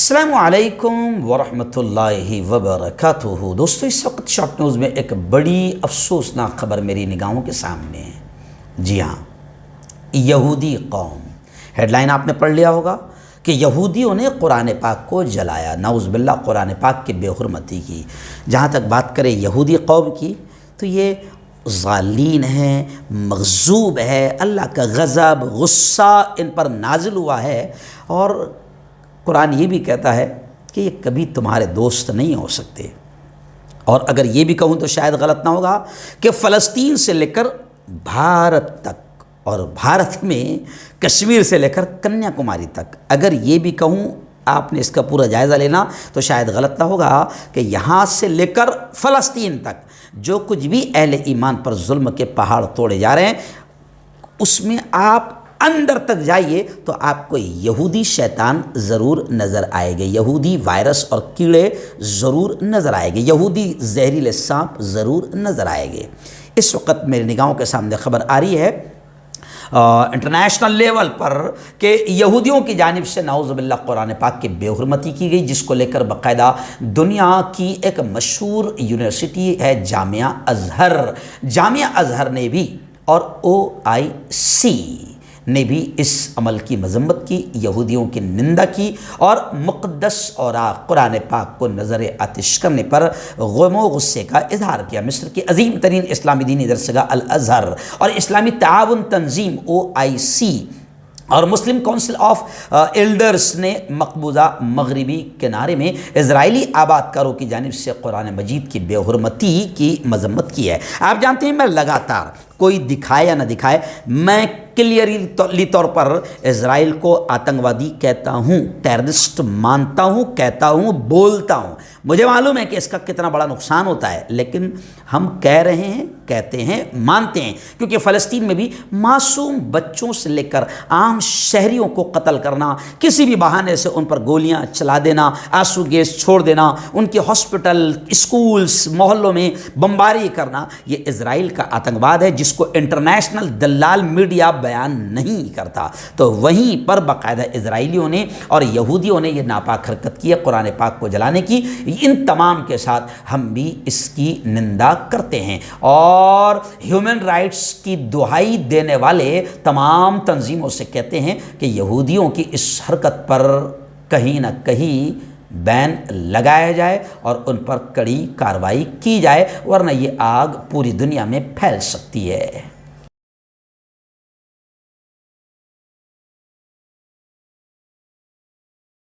السلام علیکم ورحمۃ وبرکاتہ۔ دوستو، اس وقت شارٹ نیوز میں ایک بڑی افسوسناک خبر میری نگاہوں کے سامنے ہے۔ جی ہاں، یہودی قوم، ہیڈ لائن آپ نے پڑھ لیا ہوگا کہ یہودیوں نے قرآن پاک کو جلایا، نعوذ باللہ قرآن پاک کی بے حرمتی کی۔ جہاں تک بات کریں یہودی قوم کی تو یہ ظالین ہیں، مغضوب ہے، اللہ کا غضب غصہ ان پر نازل ہوا ہے، اور قرآن یہ بھی کہتا ہے کہ یہ کبھی تمہارے دوست نہیں ہو سکتے۔ اور اگر یہ بھی کہوں تو شاید غلط نہ ہوگا کہ فلسطین سے لے کر بھارت تک، اور بھارت میں کشمیر سے لے کر کنیا کماری تک، اگر یہ بھی کہوں، آپ نے اس کا پورا جائزہ لینا تو شاید غلط نہ ہوگا کہ یہاں سے لے کر فلسطین تک جو کچھ بھی اہل ایمان پر ظلم کے پہاڑ توڑے جا رہے ہیں، اس میں آپ اندر تک جائیے تو آپ کو یہودی شیطان ضرور نظر آئے گے، یہودی وائرس اور کیڑے ضرور نظر آئے گے، یہودی زہریلے سانپ ضرور نظر آئے گے۔ اس وقت میری نگاہوں کے سامنے خبر آ رہی ہے انٹرنیشنل لیول پر کہ یہودیوں کی جانب سے نعوذ باللہ قرآن پاک کی بے حرمتی کی گئی، جس کو لے کر باقاعدہ دنیا کی ایک مشہور یونیورسٹی ہے جامعہ ازہر نے بھی، اور OIC نے بھی اس عمل کی مذمت کی، یہودیوں کی نندا کی، اور مقدس اوراق قرآن پاک کو نظر آتش کرنے پر غم و غصے کا اظہار کیا۔ مصر کی عظیم ترین اسلامی دینی درسگاہ الازہر اور اسلامی تعاون تنظیم OIC اور مسلم کونسل آف ایلڈرز نے مقبوضہ مغربی کنارے میں اسرائیلی آباد کاروں کی جانب سے قرآن مجید کی بے حرمتی کی مذمت کی ہے۔ آپ جانتے ہیں میں لگاتار، کوئی دکھائے یا نہ دکھائے، میں کلیئرلی طور پر اسرائیل کو آتنکوادی کہتا ہوں، ٹیررسٹ مانتا ہوں، کہتا ہوں، بولتا ہوں۔ مجھے معلوم ہے کہ اس کا کتنا بڑا نقصان ہوتا ہے، لیکن ہم کہہ رہے ہیں، کہتے ہیں، مانتے ہیں، کیونکہ فلسطین میں بھی معصوم بچوں سے لے کر عام شہریوں کو قتل کرنا، کسی بھی بہانے سے ان پر گولیاں چلا دینا، آنسو گیس چھوڑ دینا، ان کے ہاسپٹل، اسکولز، محلوں میں بمباری کرنا، یہ اسرائیل کا آتنکواد ہے، جس کو انٹرنیشنل دلال میڈیا بیان نہیں کرتا۔ تو وہیں پر باقاعدہ اسرائیلیوں نے اور یہودیوں نے یہ ناپاک حرکت کی ہے قرآن پاک کو جلانے کی۔ ان تمام کے ساتھ ہم بھی اس کی نندا کرتے ہیں، اور ہیومن رائٹس کی دہائی دینے والے تمام تنظیموں سے کہتے ہیں کہ یہودیوں کی اس حرکت پر کہیں نہ کہیں بین لگایا جائے اور ان پر کڑی کارروائی کی جائے، ورنہ یہ آگ پوری دنیا میں پھیل سکتی ہے۔